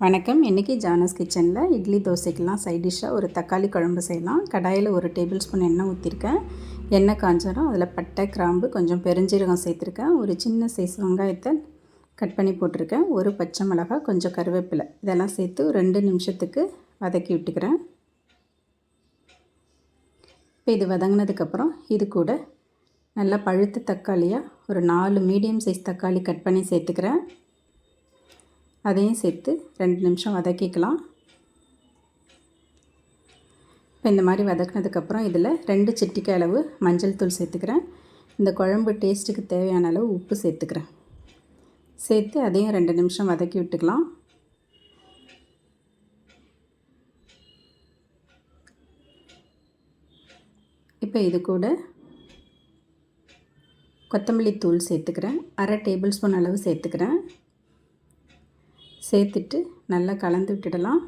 வணக்கம். இன்றைக்கி ஜானஸ் கிச்சனில் இட்லி தோசைக்கெலாம் சைட் டிஷ்ஷாக ஒரு தக்காளி குழம்பு செய்யலாம். கடாயில் ஒரு டேபிள் ஸ்பூன் எண்ணெய் ஊற்றிருக்கேன். எண்ணெய் காஞ்சரும் அதில் பட்டை, கிராம்பு, கொஞ்சம் பெருஞ்சீரகம் சேர்த்துருக்கேன். ஒரு சின்ன சைஸ் வெங்காயத்தை கட் பண்ணி போட்டிருக்கேன். ஒரு பச்சை மிளகாய், கொஞ்சம் கருவேப்பிலை இதெல்லாம் சேர்த்து 2 நிமிஷத்துக்கு வதக்கி விட்டுக்கிறேன். இப்போ இது வதங்கினதுக்கப்புறம் இது கூட நல்லா பழுத்த தக்காளியாக ஒரு 4 மீடியம் சைஸ் தக்காளி கட் பண்ணி சேர்த்துக்கிறேன். அதையும் சேர்த்து 2 நிமிஷம் வதக்கிக்கலாம். இப்போ இந்த மாதிரி வதக்கினதுக்கப்புறம் இதில் 2 சிட்டிகை அளவு மஞ்சள் தூள் சேர்த்துக்கிறேன். இந்த குழம்பு டேஸ்ட்டுக்கு தேவையான அளவு உப்பு சேர்த்துக்கிறேன். சேர்த்து அதையும் 2 நிமிஷம் வதக்கி விட்டுக்கலாம். இப்போ இது கூட கொத்தமல்லி தூள் சேர்த்துக்கிறேன். 1/2 டேபிள் ஸ்பூன் அளவு சேர்த்துக்கிறேன். சேர்த்துட்டு நல்லா கலந்து விட்டுடலாம்.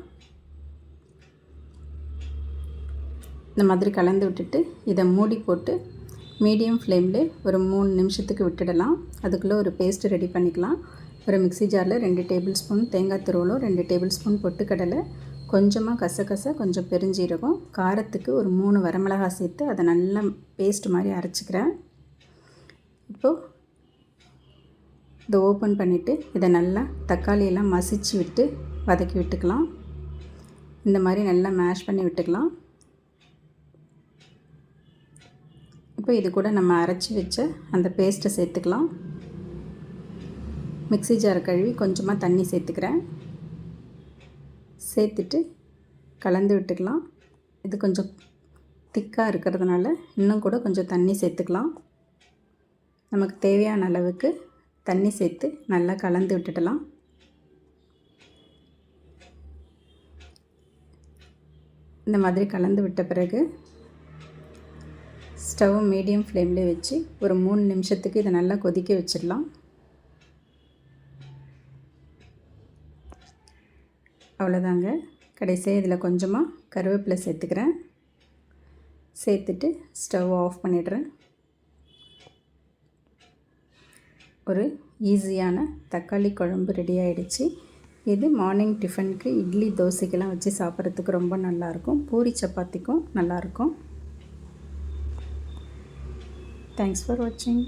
இந்த மாதிரி கலந்து விட்டுட்டு இதை மூடி போட்டு மீடியம் ஃப்ளேமில் ஒரு 3 நிமிஷத்துக்கு விட்டுடலாம். அதுக்குள்ளே ஒரு பேஸ்ட்டு ரெடி பண்ணிக்கலாம். ஒரு மிக்ஸி ஜாரில் 2 டேபிள் ஸ்பூன் தேங்காய் துருவலும், 2 டேபிள் ஸ்பூன் பொட்டுக்கடலை, கொஞ்சமாக கசகசா, கொஞ்சம் பெருஞ்சீரகம், காரத்துக்கு ஒரு 3 வரமிளகாய் சேர்த்து அதை நல்லா பேஸ்ட் மாதிரி அரைச்சிக்கிறேன். இப்போது இதை ஓப்பன் பண்ணிவிட்டு இதை நல்லா தக்காளியெல்லாம் மசிச்சு விட்டு வதக்கி விட்டுக்கலாம். இந்த மாதிரி நல்லா மேஷ் பண்ணி விட்டுக்கலாம். இப்போ இது கூட நம்ம அரைச்சி வச்ச அந்த பேஸ்ட்டை சேர்த்துக்கலாம். மிக்ஸி ஜாரை கழுவி கொஞ்சமாக தண்ணி சேர்த்துக்கிறேன். சேர்த்துட்டு கலந்து விட்டுக்கலாம். இது கொஞ்சம் திக்காக இருக்கிறதுனால இன்னும் கூட கொஞ்சம் தண்ணி சேர்த்துக்கலாம். நமக்கு தேவையான அளவுக்கு தண்ணி சேர்த்து நல்லா கலந்து விட்டுடலாம். இந்த மாதிரி கலந்து விட்ட பிறகு ஸ்டவ் மீடியம் ஃப்ளேமில் வச்சு ஒரு 3 நிமிஷத்துக்கு இதை நல்லா கொதிக்க வச்சிடலாம். அவ்வளோதாங்க. கடைசியாக இதில் கொஞ்சமாக கருவேப்பிலை சேர்த்துக்கிறேன். சேர்த்துட்டு ஸ்டவ் ஆஃப் பண்ணிடுறேன். ஒரு ஈஸியான தக்காளி குழம்பு ரெடி ஆகிடுச்சு. இது மார்னிங் டிஃபனுக்கு இட்லி தோசைக்கெல்லாம் வச்சு சாப்பிட்றதுக்கு ரொம்ப நல்லாயிருக்கும். பூரி சப்பாத்திக்கும் நல்லாயிருக்கும். தேங்க்ஸ் ஃபார் வாட்சிங்.